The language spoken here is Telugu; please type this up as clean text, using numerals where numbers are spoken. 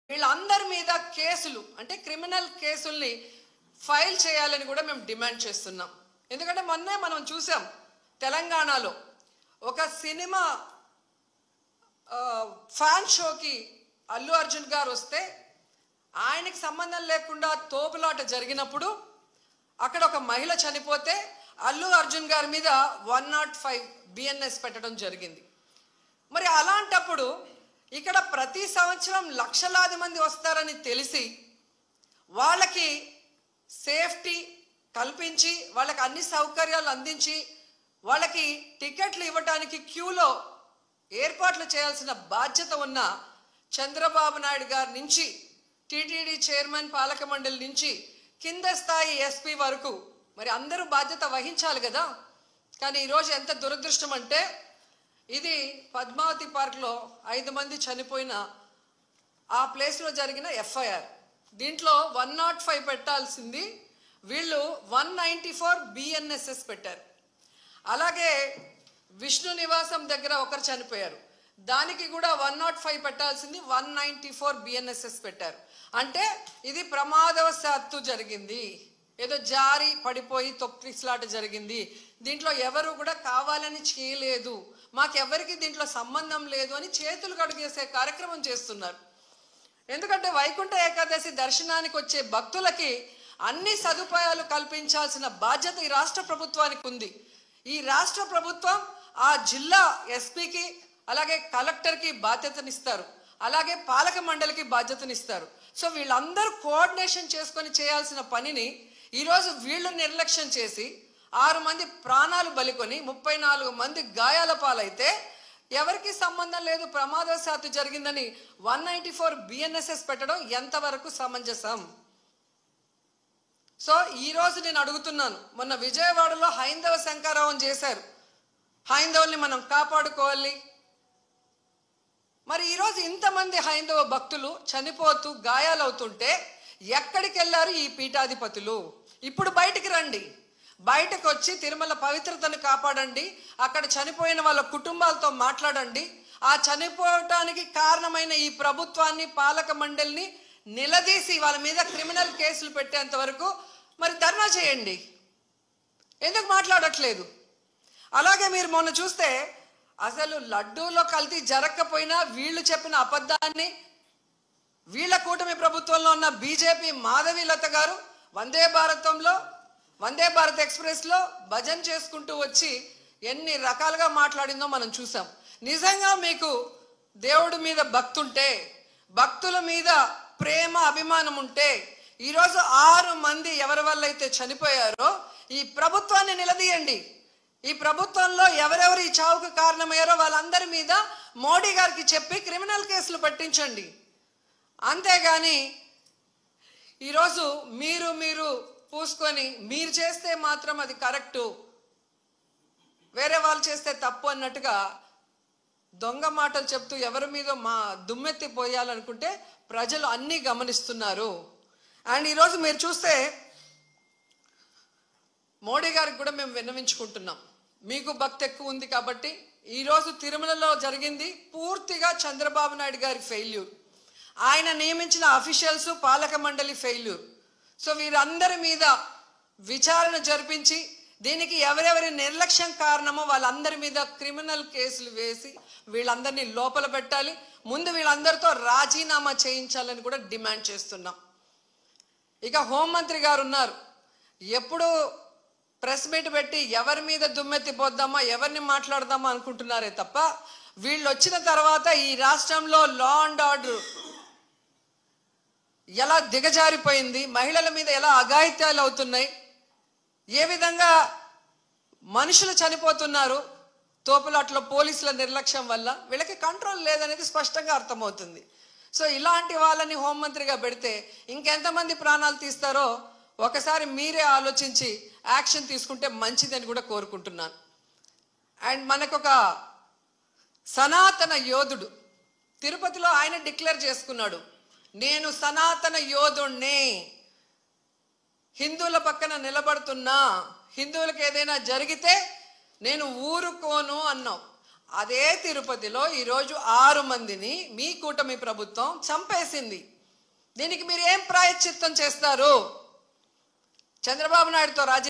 వీళ్ళందరి మీద కేసులు అంటే క్రిమినల్ కేసుల్ని ఫైల్ చేయాలని కూడా మేము డిమాండ్ చేస్తున్నాం. ఎందుకంటే మొన్నే మనం చూసాం తెలంగాణలో ఒక సినిమా ఫ్యాన్ షోకి అల్లు అర్జున్ గారు వస్తే ఆయనకి సంబంధం లేకుండా తోపులాట జరిగినప్పుడు అక్కడ ఒక మహిళ చనిపోతే అల్లు అర్జున్ గారి మీద 105 BNS పెట్టడం జరిగింది. మరి అలాంటప్పుడు ఇక్కడ ప్రతి సంవత్సరం లక్షలాది మంది వస్తారని తెలిసి వాళ్ళకి సేఫ్టీ కల్పించి వాళ్ళకి అన్ని సౌకర్యాలు అందించి వాళ్ళకి టికెట్లు ఇవ్వడానికి క్యూలో ఏర్పాట్లు చేయాల్సిన బాధ్యత ఉన్న చంద్రబాబు నాయుడు గారి నుంచి టీటీడీ చైర్మన్ పాలక మండలి నుంచి కింద స్థాయి ఎస్పీ వరకు మరి అందరూ బాధ్యత వహించాలి కదా. కానీ ఈరోజు ఎంత దురదృష్టం అంటే ఇది పద్మావతి పార్క్లో 5 మంది చనిపోయిన ఆ ప్లేస్లో జరిగిన FIR. దీంట్లో 105 పెట్టాల్సింది వీళ్ళు 194 BNSS పెట్టారు. అలాగే విష్ణు నివాసం దగ్గర ఒకరు చనిపోయారు, దానికి కూడా 105 పెట్టాల్సింది 194 BNSS పెట్టారు. అంటే ఇది ప్రమాదవశాత్తు జరిగింది, ఏదో జారి పడిపోయి తొక్కిసలాట జరిగింది, దీంట్లో ఎవరు కూడా కావాలని చేయలేదు, మాకెవరికి దీంట్లో సంబంధం లేదు అని చేతులు కడిగేసే కార్యక్రమం చేస్తున్నారు. ఎందుకంటే వైకుంఠ ఏకాదశి దర్శనానికి వచ్చే భక్తులకి అన్ని సదుపాయాలు కల్పించాల్సిన బాధ్యత ఈ రాష్ట్ర ప్రభుత్వానికి ఉంది. ఈ రాష్ట్ర ప్రభుత్వం ఆ జిల్లా ఎస్పీకి అలాగే కలెక్టర్కి బాధ్యతనిస్తారు, అలాగే పాలక మండలికి బాధ్యతనిస్తారు. సో వీళ్ళందరూ కోఆర్డినేషన్ చేసుకొని చేయాల్సిన పనిని ఈరోజు వీళ్ళు నిర్లక్ష్యం చేసి 6 మంది ప్రాణాలు బలికొని 34 మంది గాయాల పాలైతే ఎవరికి సంబంధం లేదు ప్రమాదవశాత్తు జరిగిందని 194 BNSS పెట్టడం ఎంతవరకు సమంజసం? సో ఈరోజు నేను అడుగుతున్నాను, మొన్న విజయవాడలో హైందవ శంకారావం చేశారు, హైందవుల్ని మనం కాపాడుకోవాలి. మరి ఈరోజు ఇంతమంది హైందవ భక్తులు చనిపోతూ గాయాలవుతుంటే ఎక్కడికి వెళ్ళారు ఈ పీఠాధిపతులు? ఇప్పుడు బయటికి రండి, బయటకు వచ్చి తిరుమల పవిత్రతను కాపాడండి, అక్కడ చనిపోయిన వాళ్ళ కుటుంబాలతో మాట్లాడండి, ఆ చనిపోవటానికి కారణమైన ఈ ప్రభుత్వాన్ని పాలక మండలిని నిలదీసి వాళ్ళ మీద క్రిమినల్ కేసులు పెట్టేంత వరకు మరి ధర్నా చేయండి. ఎందుకు మాట్లాడట్లేదు? అలాగే మీరు మొన్న చూస్తే అసలు లడ్డూలో కల్తీ జరగకపోయినా వీళ్ళు చెప్పిన అబద్ధాన్ని వీళ్ళ కూటమి ప్రభుత్వంలో ఉన్న బీజేపీ మాధవీలత గారు వందే భారత్ ఎక్స్ప్రెస్లో భజన చేసుకుంటూ వచ్చి ఎన్ని రకాలుగా మాట్లాడిందో మనం చూసాం. నిజంగా మీకు దేవుడి మీద భక్తి ఉంటే, భక్తుల మీద ప్రేమ అభిమానం ఉంటే ఈరోజు 6 మంది ఎవరి వల్ల అయితే చనిపోయారో ఈ ప్రభుత్వాన్ని నిలదీయండి. ఈ ప్రభుత్వంలో ఎవరెవరు ఈ చావుకు కారణమయ్యారో వాళ్ళందరి మీద మోడీ గారికి చెప్పి క్రిమినల్ కేసులు పెట్టించండి. అంతేగాని ఈరోజు మీరు పూసుకొని మీరు చేస్తే మాత్రం అది కరెక్టు, వేరే వాళ్ళు చేస్తే తప్పు అన్నట్టుగా దొంగ మాటలు చెప్తూ ఎవరి మీద మా దుమ్మెత్తి పోయాలనుకుంటే ప్రజలు అన్నీ గమనిస్తున్నారు. అండ్ ఈరోజు మీరు చూస్తే మోడీ గారికి కూడా మేము విన్నవించుకుంటున్నాం, మీకు భక్తి ఎక్కువ ఉంది కాబట్టి ఈరోజు తిరుమలలో జరిగింది పూర్తిగా చంద్రబాబు నాయుడు గారి ఫెయిల్యూర్, ఆయన నియమించిన అఫీషియల్స్ పాలక మండలి ఫెయిల్యూర్. సో వీరందరి మీద విచారణ జరిపించి దీనికి ఎవరెవరి నిర్లక్ష్యం కారణమో వాళ్ళందరి మీద క్రిమినల్ కేసులు వేసి వీళ్ళందరినీ లోపల పెట్టాలి. ముందు వీళ్ళందరితో రాజీనామా చేయించాలని కూడా డిమాండ్ చేస్తున్నాం. ఇక హోంమంత్రి గారు ఉన్నారు, ఎప్పుడు ప్రెస్ మీట్ పెట్టి ఎవరి మీద దుమ్మెత్తి పోద్దామా ఎవరిని మాట్లాడదామా అనుకుంటున్నారే తప్ప వీళ్ళు వచ్చిన తర్వాత ఈ రాష్ట్రంలో లా అండ్ ఆర్డర్ ఎలా దిగజారిపోయింది, మహిళల మీద ఎలా అఘాయిత్యాలు అవుతున్నాయి, ఏ విధంగా మనుషులు చనిపోతున్నారు తోపులాట్లో పోలీసుల నిర్లక్ష్యం వల్ల, వీళ్ళకి కంట్రోల్ లేదనేది స్పష్టంగా అర్థమవుతుంది. సో ఇలాంటి వాళ్ళని హోంమంత్రిగా పెడితే ఇంకెంతమంది ప్రాణాలు తీస్తారో ఒకసారి మీరే ఆలోచించి యాక్షన్ తీసుకుంటే మంచిదని కూడా కోరుకుంటున్నాను. అండ్ మనకొక సనాతన యోధుడు తిరుపతిలో ఆయన డిక్లేర్ చేసుకున్నాడు, నేను సనాతన యోధుణ్ణి, హిందువుల పక్కన నిలబడుతున్నా, హిందువులకు ఏదైనా జరిగితే నేను ఊరుకోను అన్నావు. అదే తిరుపతిలో ఈరోజు 6 మందిని మీ కూటమి ప్రభుత్వం చంపేసింది. దీనికి మీరు ఏం ప్రాయశ్చిత్తం చేస్తారు? చంద్రబాబు నాయుడుతో రాజీ